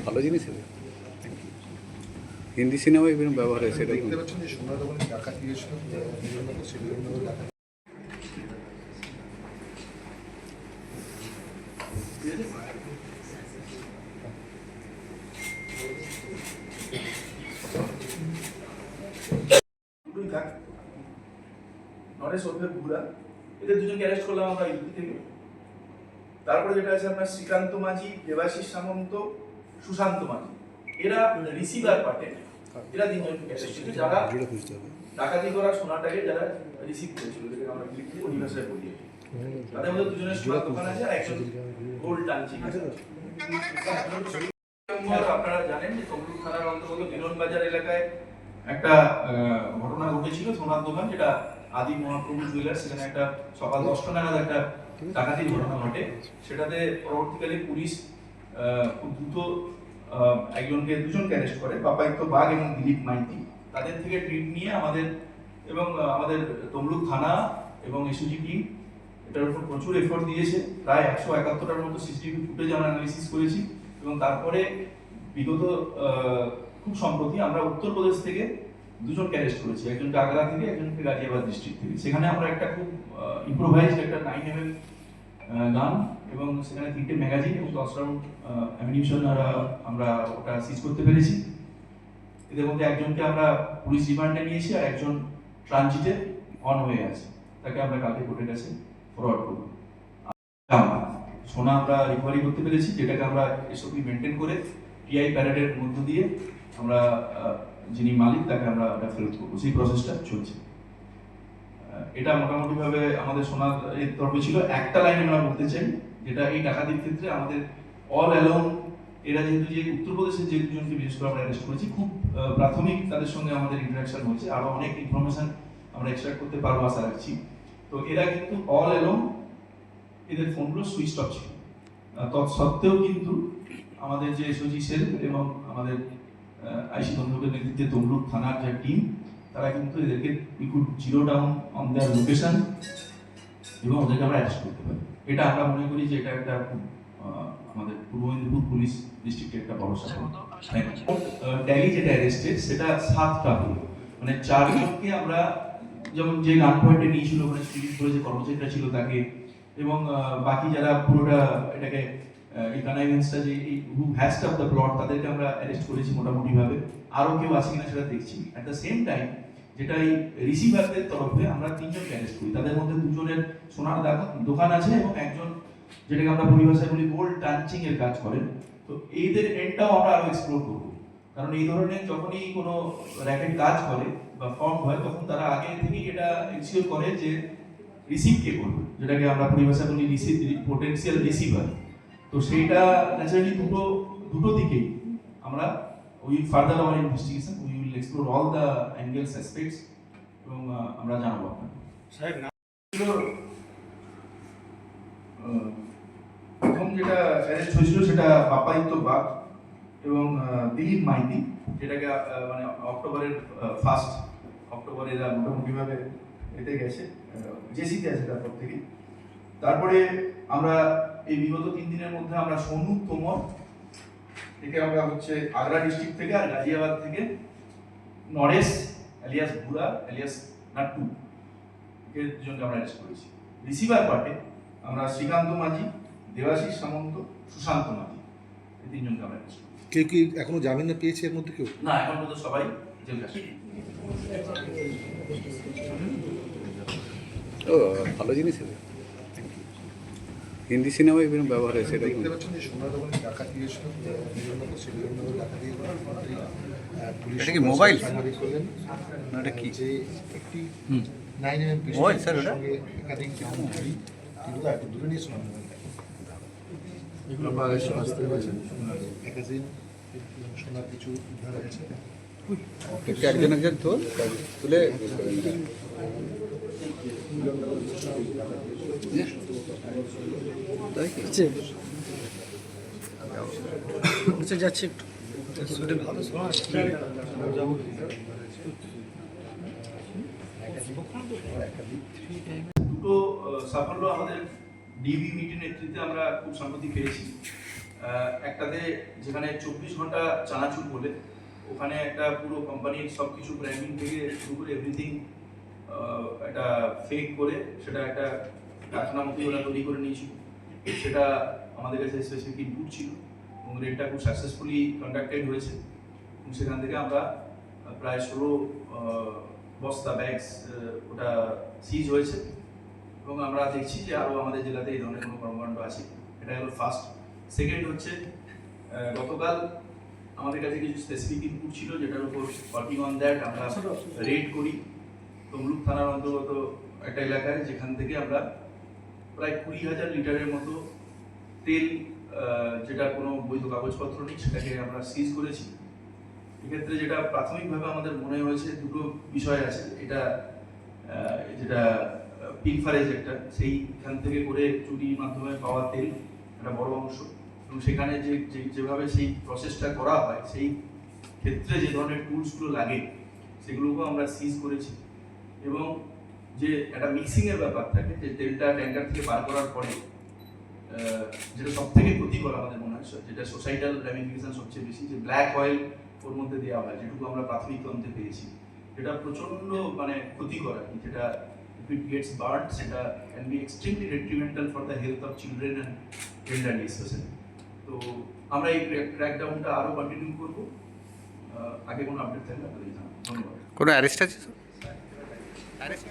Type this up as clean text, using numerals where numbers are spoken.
ভালো জিনিস হবে। হিন্দি সিনেমায় এরকম ব্যবহার হয়, সেটাই দেখতে পাচ্ছেন যে সোনার দোকানে ডাকাতি গিয়েছিল, নরেশ ওরফে বুড়া, এদের দুজনকে অ্যারেস্ট করলাম আমরা ইউপি থেকে। তারপরে যেটা আছে আপনার শ্রীকান্ত মাঝি, দেবাশিস সামন্ত, সুশান্ত মাঝি, এরা রিসিভার পার্টে, এরা তিনজনকে অ্যারেস্ট করেছে যারা ডাকাতি করা সোনাটাকে যারা রিসিভ করেছিল, যেটাকে আমরা পরিভাষায় বলি। তাদের মধ্যে দুজনের সোনার দোকান আছে আর একজন গোল্ড টানচিং আছে। আপনারা জানেন যে তমলুক থানার অন্তর্গত বিরন বাজার এলাকায় একটা ঘটনা ঘটেছিল, সোনার দোকান যেটা আদি মহাপ্রভু জুয়েলার্স, সেখানে একটা সকাল 10টা নাগাদ একটা ডাকাতির ঘটনা ঘটে। সেটাতে পরবর্তীকালে পুলিশ খুব দ্রুত দুজনকে অ্যারেস্ট করে, বাপায়িত বাগ এবং দিলীপ মাইতি। তাদের থেকে ট্রিট নিয়ে আমাদের তমলুক থানা এবং এসওজি টিম এটার উপর প্রচুর এফোর্ট দিয়েছে। প্রায় 171টার মতো সিসিটিভি ফুটেজ আমরা অ্যানালিসিস করেছি এবং তারপরে বিগত খুব সম্প্রতি আমরা উত্তরপ্রদেশ থেকে দুজনকে অ্যারেস্ট করেছি, একজনকে আগ্রা থেকে, একজনকে গাজিয়াবাদ ডিস্ট্রিক্ট থেকে। সেখানে আমরা একটা খুব ইম্প্রোভাইজড একটা 9mm গান এবং সেখানে 3টে ম্যাগাজিন এবং 10 রাউন্ড অ্যামিনিশন আমরা ওটা সিজ করতে পেরেছি। এদের মধ্যে একজনকে আমরা পুলিশ রিমান্ডে নিয়েছি আর একজন ট্রানজিটে অন হয়ে আছে, তাকে আমরা কালকে কোর্টের কাছে ফরওয়ার্ড করব। সোনা আমরা রিকভারি করতে পেরেছি, যেটাকে আমরা এসওপি মেনটেন করে টিআই প্যারেডের মধ্য দিয়ে আমরা যিনি মালিক তাকে আমরা ফেরত করবো, সেই প্রসেসটা চলছে। এটা মোটামুটি ভাবে আমাদের সোনার তরফে ছিল। একটা লাইন আমরা বলতে চাই, যেটা এই ডাকাতির ক্ষেত্রে আমাদের অল অ্যালোন, এরা যেহেতু যে উত্তরপ্রদেশের যে দুজনকে বিশেষ করে আমরা অ্যারেস্ট করেছি, খুব প্রাথমিক তাদের সঙ্গে আমাদের ইন্টারাকশন হয়েছে, আরো অনেক ইনফরমেশন আমরা এক্সট্রাক্ট করতে পারবো আশা রাখছি। তো এরা কিন্তু অল অ্যালোন এদের ফোনগুলো সুইচ অফ ছিল, তৎসত্ত্বেও কিন্তু আমাদের যে এসওজি সেল এবং আমাদের আইসি তমলুকের নেতৃত্বে তমলুক থানার যে টিম, তারা কিন্তু এদেরকে zero down on their location এবং ওদেরকে আমরা অ্যারেস্ট করতে পারি। এটা আমরা মনে করি যে এটা একটা আমাদের পূর্ব মেদিনীপুর পুলিশ ডিস্ট্রিক্টের একটা বড় সাফল্য। ডেলি যেটা অ্যারেস্টেড সেটা 7টা হলো, মানে 4 জনকে আমরা, যেমন যে গান পয়েন্টে নিয়েছিল ওখানে স্পিরিট করে যে কর্মচারীরা ছিল তাকে, এবং বাকি যারা পুরোটা এটাকে এই কনাইভেন্সটা যে হু হ্যাস্ট অফ দ্য প্লট, তাদেরকে আমরা অ্যারেস্ট করেছি মোটামুটি ভাবে। আরো কেউ আছে কিনা সেটা দেখছি। অ্যাট দ্য সেম টাইম যেটা এই রিসিভারদের তরফে আমরা 3জনকে অ্যারেস্ট করি, তাদের মধ্যে 2জনের সোনার দোকান আছে এবং একজন যেটাকে আমরা পরিভাষায় বলি গোল্ড টানচিং এর কাজ করেন। তো এইদের এন্ডটাও আমরা আরো এক্সপ্লোর করবো, কারণ এই ধরনের যখনই কোনো র্যাকেট কাজ করে বা ফর্ম হয় তখন তারা আগে থেকেই এটা এনশিওর করে যে রিসিভ কে করবে, যেটাকে আমরা পরিভাষা বলি পোটেনশিয়াল রিসিভার। তো সেইটা ন্যাচারালি দুটো দিকেই আমরা further our investigation we will explore all the angles aspects এবং আমরা জানাবো আপনাকে। সাহেব প্রথম যেটা অ্যারেস্ট হয়েছিল সেটা বাপায়িত বাগ এবং দিলীপ মাইতি, যেটাকে মানে অক্টোবরের 1 অক্টোবরে এরা মোটামুটিভাবে এতে গেছে, জেসিতে আছে তারপর থেকে। তারপরে আমরা এই বিগত 3 দিনের মধ্যে আমরা সোনু তোমর, একে আমরা হচ্ছে আগ্রা ডিস্ট্রিক্ট থেকে, আর গাজিয়াবাদ থেকে নরেশ এলিয়াস বুড়া এলিয়াস নাট্টু, এর দুজনকে আমরা অ্যারেস্ট করেছি। রিসিভার পার্টে আমরা শ্রীকান্ত মাঝি, দেবাশিস সামন্ত, সুশান্ত মাঝি, এই 3জনকে আমরা অ্যারেস্ট করেছি। কেউ কি এখনো জামিনে পেয়েছে এর মধ্যে কেউ? না, এখন পর্যন্ত সবাই জেলে আছে। ও ভালো জিনিস হবে। হিন্দি সিনেমায় এরকম ব্যবহার হয়, সেটাই দেখতে পাচ্ছেন যে সোনার দোকানে ডাকাতি গিয়েছিল, ডাকাতি এটা কি মোবাইল করলেন না, এটা কি যে একটি 9mm মোবাইল স্যার, ওটা একাধিক জামুরি এগুলো একটু দূরে নিয়ে শোনা এগুলো বুঝতে পারছেন, ম্যাগাজিন সোনার কিছু উদ্ধার হয়েছে। একজন তুলে যাচ্ছে একটু ভালো শোনা দুটো সাফল্য আমাদের ডিবি মিটিং নেতৃত্বে আমরা খুব সম্প্রতি পেয়েছি। একটাতে যেখানে 24 ঘন্টা চানাচুর বলে ওখানে একটা পুরো কোম্পানির সব কিছু ব্র্যান্ডিং থেকে শুরু করে এভরিথিং একটা ফেক করে সেটা একটা কারখানা মতো ওরা তৈরি করে নিয়েছিল। সেটা আমাদের কাছে স্পেসিফিক ইনপুট ছিল এবং রেটটা খুব সাকসেসফুলি কন্ডাক্টেড হয়েছে এবং সেখান থেকে আমরা প্রায় 16 বস্তা ব্যাগস ওটা সিজ হয়েছে এবং আমরা দেখছি যে আরও আমাদের জেলাতে এই ধরনের কোনো কর্মকাণ্ড আছে। এটা হলো ফার্স্ট। সেকেন্ড হচ্ছে গতকাল আমাদের কাছে কিছু স্পেসিফিক ইনপুট ছিল যেটার উপর ওয়ার্কিং অন দ্যাট আমরা রেড করি তমলুক থানার অন্তর্গত একটা এলাকায়, যেখান থেকে আমরা প্রায় 20,000 লিটারের মতো তেল যেটা কোনো বৈধ কাগজপত্র নেই সেটাকে আমরা সিজ করেছি। এক্ষেত্রে যেটা প্রাথমিকভাবে আমাদের মনে হয়েছে দুটো বিষয় আছে। এটা যেটা পিলফারেজ একটা সেইখান থেকে করে চুরির মাধ্যমে পাওয়া তেল একটা বড় অংশ এবং সেখানে যেভাবে সেই প্রসেসটা করা হয় সেই ক্ষেত্রে যে ধরনের টুলসগুলো লাগে সেগুলোকেও আমরা সিজ করেছি এবং যে একটা মিক্সিংয়ের ব্যাপার থাকে যে তেলটা ট্যাঙ্কার থেকে বার করার পরে যেটা সব থেকে ক্ষতিকর আমাদের মনে হয়, যেটা সোসাইটাল র্যামিফিকেশন সবচেয়ে বেশি, যে ব্ল্যাক অয়েল ওর মধ্যে দেওয়া হয় যেটুকু আমরা প্রাথমিক তদন্তে পেয়েছি, যেটা প্রচণ্ড মানে ক্ষতিকর আর কি। যেটা if it gets burnt সেটা can be extremely detrimental for the health of children and elderly especially. তো আমরা এই ক্র্যাকডাউনটা আরও কন্টিনিউ করবো। আগে কোনো আপডেট থাকলে আপনাদের জানাবো। ধন্যবাদ। কোনো অ্যারেস্ট আছে স্যার? ঠিক আছে?